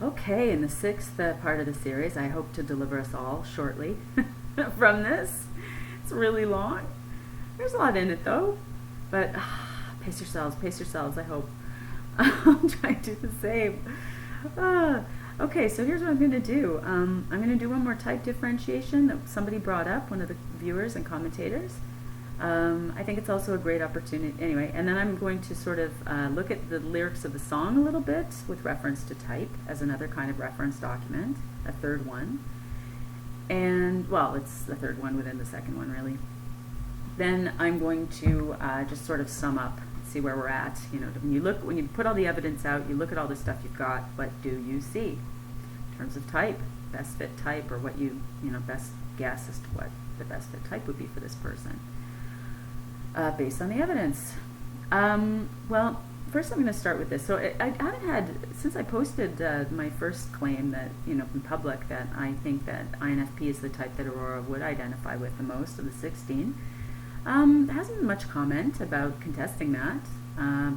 Okay, in the sixth part of the series, I hope to deliver us all shortly from this. It's really long. There's a lot in it though, but pace yourselves, I hope. I'll try to do the same. Okay, so here's what I'm going to do. I'm going to do one more type differentiation that somebody brought up, one of the viewers and commentators. I think it's also a great opportunity. Anyway, and then I'm going to sort of look at the lyrics of the song a little bit with reference to type as another kind of reference document, a third one. And, well, it's the third one within the second one, really. Then I'm going to just sort of sum up, see where we're at. You know, when you put all the evidence out, you look at all the stuff you've got, what do you see? In terms of type, best fit type, or what you best guess as to what the best fit type would be for this person. Based on the evidence. Well, first I'm going to start with this. So I haven't had, since I posted my first claim that, in public, that I think that INFP is the type that Aurora would identify with the most of the 16, there hasn't been much comment about contesting that.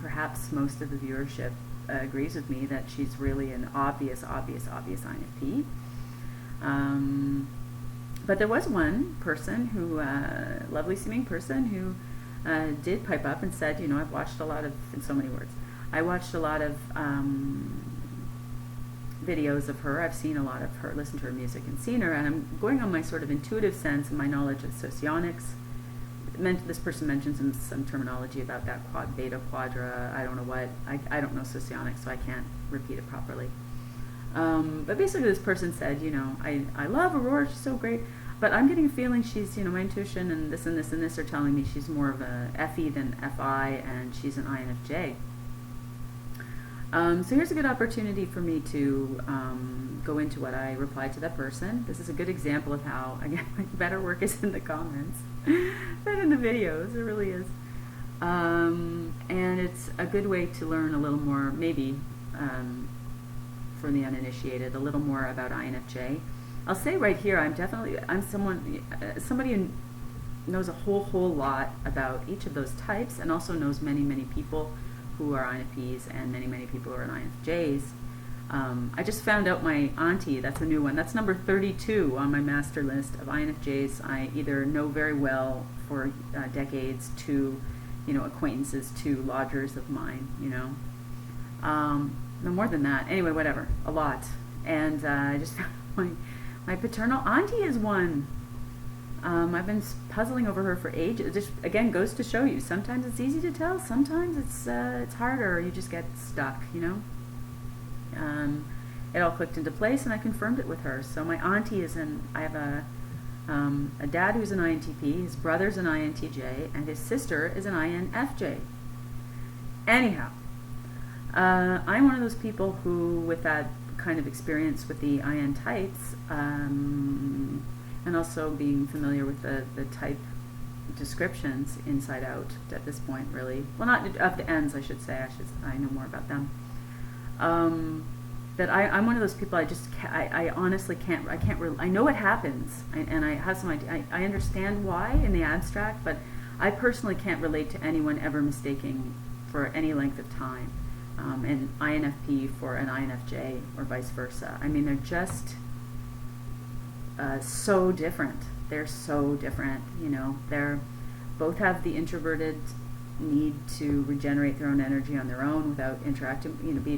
Perhaps most of the viewership agrees with me that she's really an obvious INFP. But there was one person who, lovely seeming person, who did pipe up and said, I've watched a lot of, in so many words, I watched a lot of videos of her, I've seen a lot of her, listened to her music and seen her, and I'm going on my sort of intuitive sense and my knowledge of socionics. This person mentions some terminology about that beta quadra, I don't know what, I don't know socionics, so I can't repeat it properly. But basically this person said, I love Aurora, she's so great, but I'm getting a feeling she's, my intuition and this and this and this are telling me she's more of a FE than FI, and she's an INFJ. So here's a good opportunity for me to go into what I replied to that person. This is a good example of how, again, better work is in the comments than in the videos. It really is. And it's a good way to learn a little more, maybe, for the uninitiated, a little more about INFJ. I'll say right here, I'm somebody who knows a whole lot about each of those types, and also knows many people who are INFPs and many people who are INFJs. I just found out my auntie, that's a new one, that's number 32 on my master list of INFJs I either know very well for decades, to, acquaintances, to lodgers of mine, no more than that. Anyway, whatever, a lot. And I just found my paternal auntie is one. I've been puzzling over her for ages. It just, again, goes to show you, sometimes it's easy to tell, sometimes it's harder, or you just get stuck, It all clicked into place, and I confirmed it with her. So my auntie I have a dad who's an INTP, his brother's an INTJ, and his sister is an INFJ. Anyhow, I'm one of those people who, with that kind of experience with the IN types, and also being familiar with the type descriptions inside out at this point, really. Well, not of the ends, I should say. I know more about them. That I'm one of those people. I honestly can't. I know it happens, and I have some idea. I understand why in the abstract, but I personally can't relate to anyone ever mistaking for any length of time an INFP for an INFJ, or vice versa. I mean, they're just so different. They're so different. They're both have the introverted need to regenerate their own energy on their own without interacting,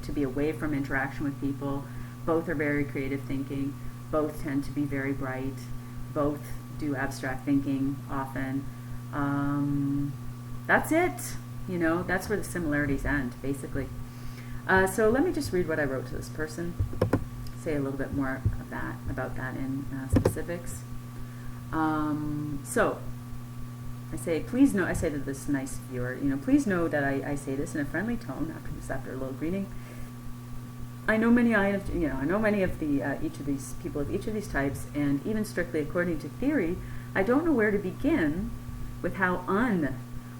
to be away from interaction with people. Both are very creative thinking. Both tend to be very bright. Both do abstract thinking often. That's it. That's where the similarities end, basically. So let me just read what I wrote to this person. Say a little bit more of about that in specifics. So I say, please know, I say to this nice viewer, please know that I say this in a friendly tone after a little greeting. I know many of the each of these people of each of these types, and even strictly according to theory, I don't know where to begin with how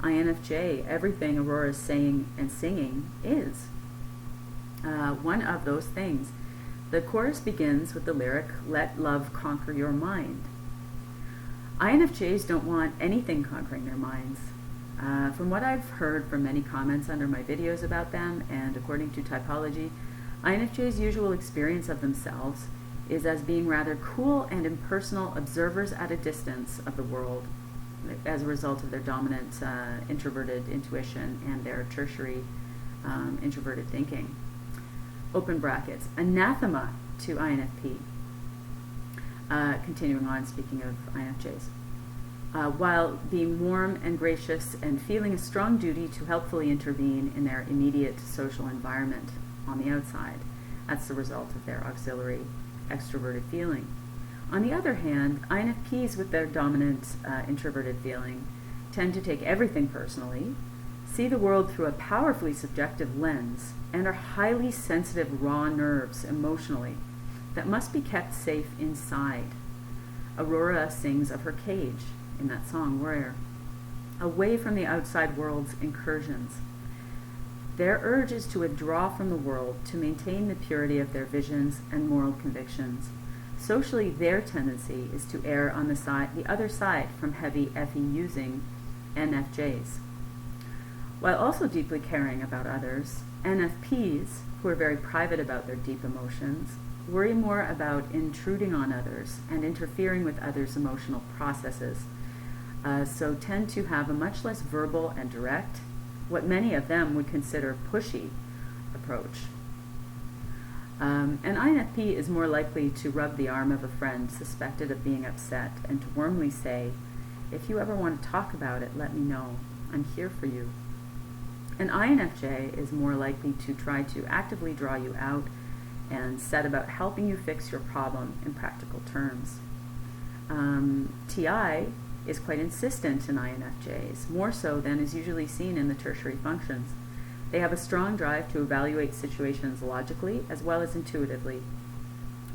INFJ everything Aurora is saying and singing is. One of those things. The chorus begins with the lyric, "Let love conquer your mind." INFJs don't want anything conquering their minds. From what I've heard from many comments under my videos about them, and according to typology, INFJ's usual experience of themselves is as being rather cool and impersonal observers at a distance of the world as a result of their dominant introverted intuition and their tertiary introverted thinking. Open brackets. Anathema to INFP. Continuing on, speaking of INFJs. While being warm and gracious and feeling a strong duty to helpfully intervene in their immediate social environment on the outside. That's the result of their auxiliary extroverted feeling. On the other hand, INFPs with their dominant introverted feeling tend to take everything personally, see the world through a powerfully subjective lens, and are highly sensitive raw nerves emotionally that must be kept safe inside. Aurora sings of her cage in that song, Warrior, away from the outside world's incursions. Their urge is to withdraw from the world to maintain the purity of their visions and moral convictions. Socially, their tendency is to err on the other side from heavy FE-using NFJs. While also deeply caring about others, NFPs, who are very private about their deep emotions, worry more about intruding on others and interfering with others' emotional processes, so tend to have a much less verbal and direct, what many of them would consider pushy, approach. An INFP is more likely to rub the arm of a friend suspected of being upset and to warmly say, "If you ever want to talk about it, let me know. I'm here for you." An INFJ is more likely to try to actively draw you out and set about helping you fix your problem in practical terms. TI is quite insistent in INFJs, more so than is usually seen in the tertiary functions. They have a strong drive to evaluate situations logically as well as intuitively.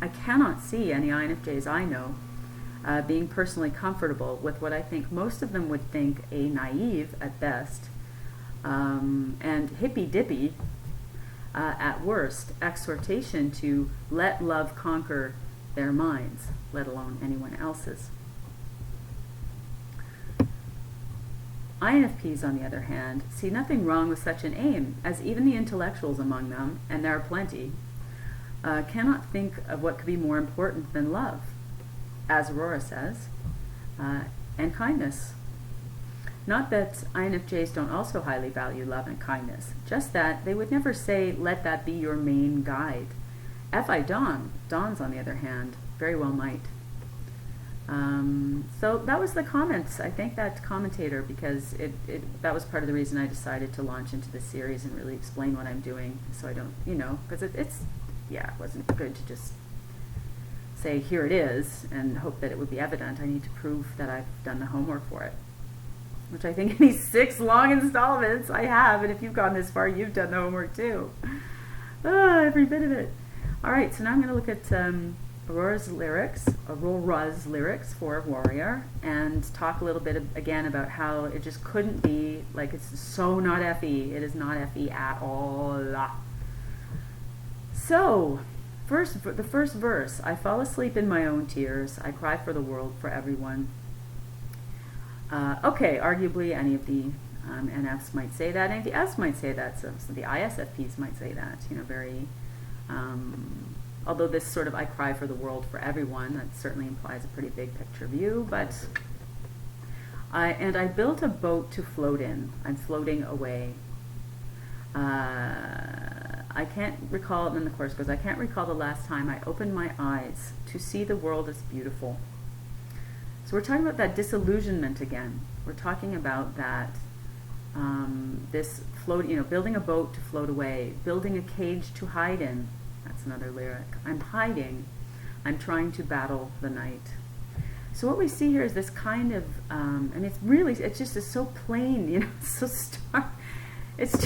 I cannot see any INFJs I know being personally comfortable with what I think most of them would think a naive, at best, and hippy-dippy, at worst, exhortation to let love conquer their minds, let alone anyone else's. INFPs, on the other hand, see nothing wrong with such an aim, as even the intellectuals among them, and there are plenty, cannot think of what could be more important than love, as Aurora says, and kindness. Not that INFJs don't also highly value love and kindness, just that they would never say, let that be your main guide. Dons, on the other hand, very well might. So that was the comments. I thank that commentator because that was part of the reason I decided to launch into this series and really explain what I'm doing, so I don't, because it wasn't good to just say, here it is, and hope that it would be evident. I need to prove that I've done the homework for it, which I think in these 6 long installments I have, and if you've gone this far, you've done the homework too. Every bit of it. All right, so now I'm going to look at Aurora's lyrics for Warrior, and talk a little bit again about how it just couldn't be, like, it's so not FE. It is not FE at all. So, the first verse, I fall asleep in my own tears. I cry for the world, for everyone. Okay, arguably any of the NFs might say that, and the Fs might say that, so the ISFPs might say that, very, although this sort of I cry for the world for everyone, that certainly implies a pretty big picture view, but I built a boat to float in. I'm floating away. I can't recall, and then the chorus goes, I can't recall the last time I opened my eyes to see the world as beautiful. So we're talking about that disillusionment again. We're talking about that, this float, building a boat to float away, building a cage to hide in. That's another lyric. I'm hiding. I'm trying to battle the night. So what we see here is this kind of, and it's just so plain, it's so stark. It's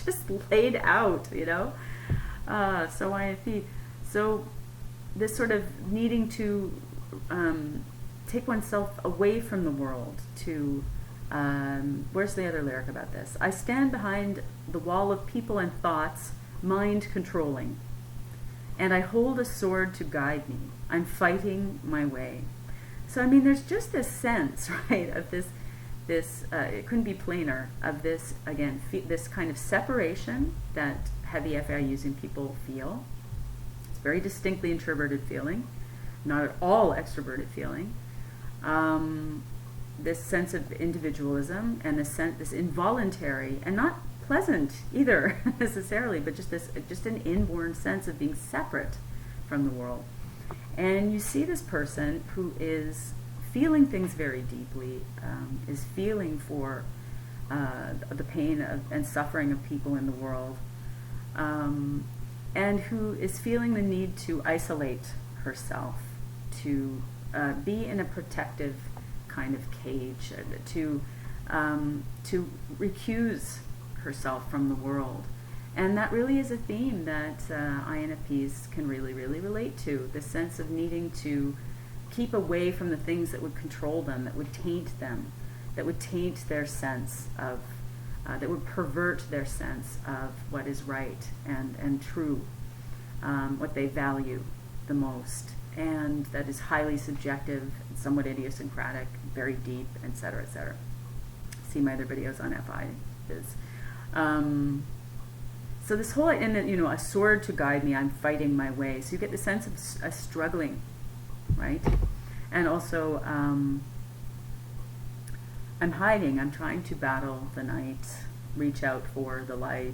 just laid out, so INFP. So this sort of needing to take oneself away from the world to, where's the other lyric about this? I stand behind the wall of people and thoughts, mind controlling, and I hold a sword to guide me. I'm fighting my way. So there's just this sense, right, of this it couldn't be plainer, of this, again, this kind of separation that heavy FI using people feel. It's very distinctly introverted feeling, not at all extroverted feeling. This sense of individualism and this involuntary and not pleasant either necessarily, but just an inborn sense of being separate from the world. And you see this person who is feeling things very deeply, is feeling for the pain and suffering of people in the world, and who is feeling the need to isolate herself, to be in a protective kind of cage, to recuse herself from the world. And that really is a theme that INFPs can really, really relate to, the sense of needing to keep away from the things that would control them, that would taint them, that would taint their sense of, that would pervert their sense of what is right and true, what they value the most, and that is highly subjective, somewhat idiosyncratic, very deep, etc., etc. See my other videos on FI biz. So this whole, and then, a sword to guide me, I'm fighting my way. So you get the sense of struggling, right? And also, I'm hiding, I'm trying to battle the night, reach out for the light.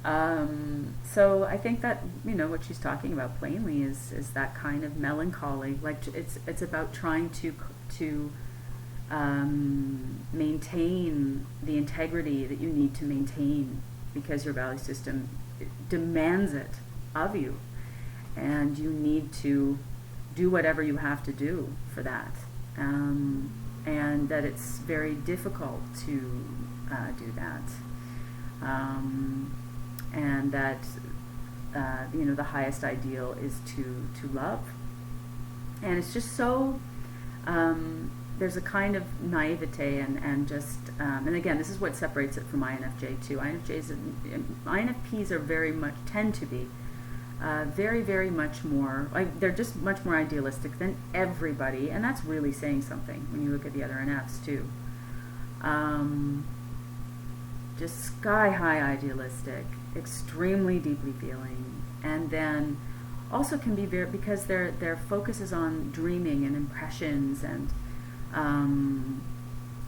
So I think that, what she's talking about plainly is that kind of melancholy. Like it's about trying to maintain the integrity that you need to maintain because your value system demands it of you, and you need to do whatever you have to do for that, and that it's very difficult to do that, and that the highest ideal is to love. And it's just so there's a kind of naivete and just and again, this is what separates it from INFJ too. INFPs are very much tend to be very, very much more, they're just much more idealistic than everybody, and that's really saying something when you look at the other NFs too. Just sky high idealistic, extremely deeply feeling, and then also can be very, because their focus is on dreaming and impressions and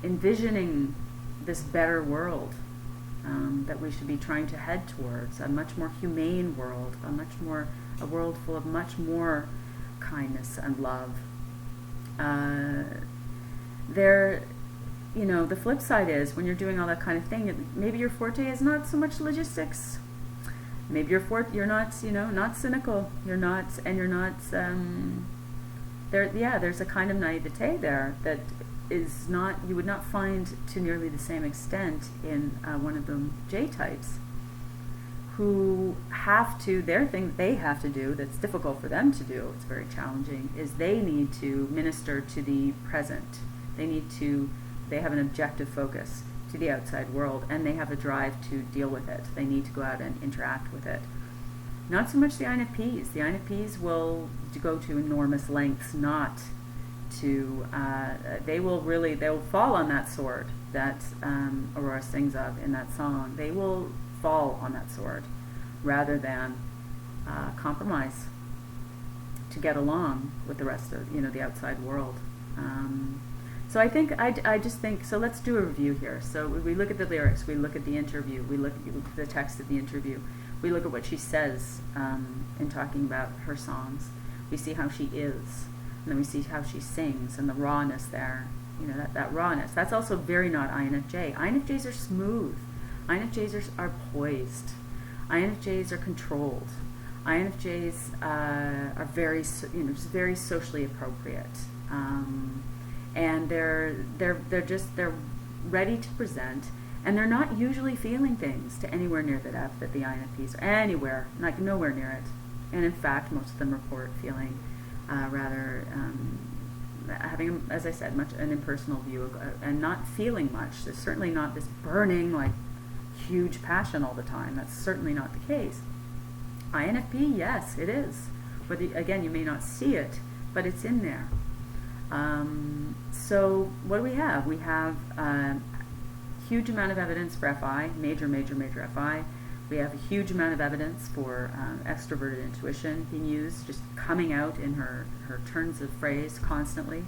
envisioning this better world that we should be trying to head towards, a much more humane world, a world full of much more kindness and love. The flip side is when you're doing all that kind of thing, maybe your forte is not so much logistics. Maybe you're not, not cynical. There's a kind of naivete there that is not, you would not find to nearly the same extent in one of the J types, who have to, their thing they have to do that's difficult for them to do, it's very challenging, is they need to minister to the present. They have an objective focus to the outside world, and they have a drive to deal with it. They need to go out and interact with it. Not so much the INFPs. The INFPs will go to enormous lengths not to, they'll fall on that sword that Aurora sings of in that song. They will fall on that sword rather than compromise to get along with the rest of, the outside world. So I just think, so let's do a review here. So we look at the lyrics, we look at the interview, we look at the text of the interview, we look at what she says in talking about her songs. We see how she is, and then we see how she sings and the rawness there. That rawness. That's also very not INFJ. INFJs are smooth. INFJs are poised. INFJs are controlled. INFJs are very, just very socially appropriate. And they're ready to present, and they're not usually feeling things to anywhere near the depth that the INFPs are, anywhere, like nowhere near it. And in fact, most of them report feeling rather having, as I said, much an impersonal view of, and not feeling much. There's certainly not this burning, like, huge passion all the time. That's certainly not the case. INFP, yes, it is. But again, you may not see it, but it's in there. So what do we have? We have huge amount of evidence for FI, major FI. We have a huge amount of evidence for extroverted intuition being used, just coming out in her turns of phrase constantly.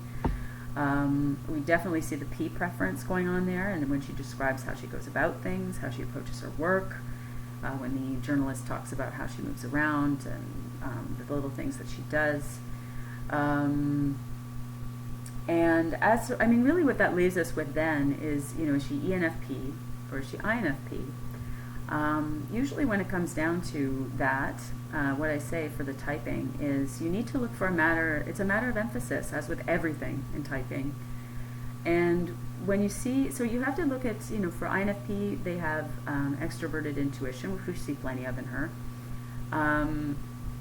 We definitely see the P preference going on there, and when she describes how she goes about things, how she approaches her work, when the journalist talks about how she moves around and the little things that she does. And really what that leaves us with then is, is she ENFP or is she INFP? Usually when it comes down to that, what I say for the typing is you need to look for it's a matter of emphasis, as with everything in typing. And when you see, so you have to look at, for INFP, they have extroverted intuition, which we see plenty of in her. In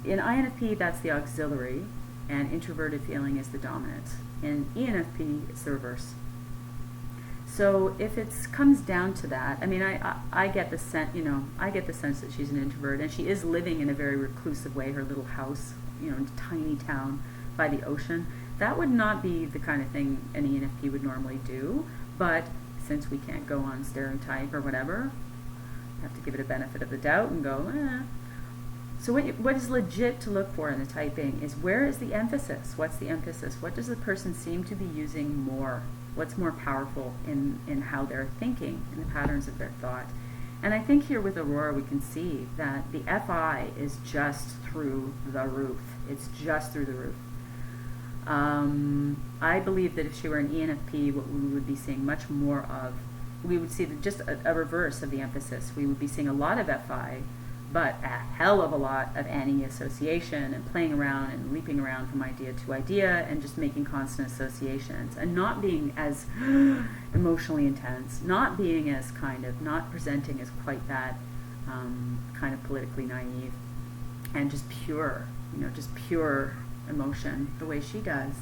INFP, that's the auxiliary, and introverted feeling is the dominant. In ENFP, it's the reverse. So if it comes down to that, I get the sense, I get the sense that she's an introvert, and she is living in a very reclusive way. Her little house, in a tiny town by the ocean. That would not be the kind of thing an ENFP would normally do. But since we can't go on stereotype or whatever, I have to give it a benefit of the doubt and go, eh. So what is legit to look for in the typing is, where is the emphasis? What's the emphasis? What does the person seem to be using more? What's more powerful in how they're thinking, in the patterns of their thought? And I think here with Aurora we can see that the FI is just through the roof. It's just through the roof. I believe that if she were an ENFP, what we would be seeing much more of, we would see just a reverse of the emphasis. We would be seeing a lot of FI, but a hell of a lot of ANI association and playing around and leaping around from idea to idea and just making constant associations and not being as emotionally intense, not being as not presenting as quite that kind of politically naive, and just pure, just pure emotion the way she does.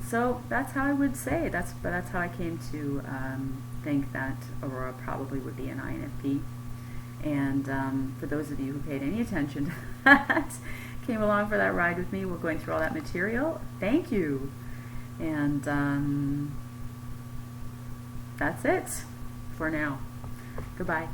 So that's how I would say, that's how I came to think that Aurora probably would be an INFP. And for those of you who paid any attention to that, came along for that ride with me, we're going through all that material, thank you. And that's it for now. Goodbye.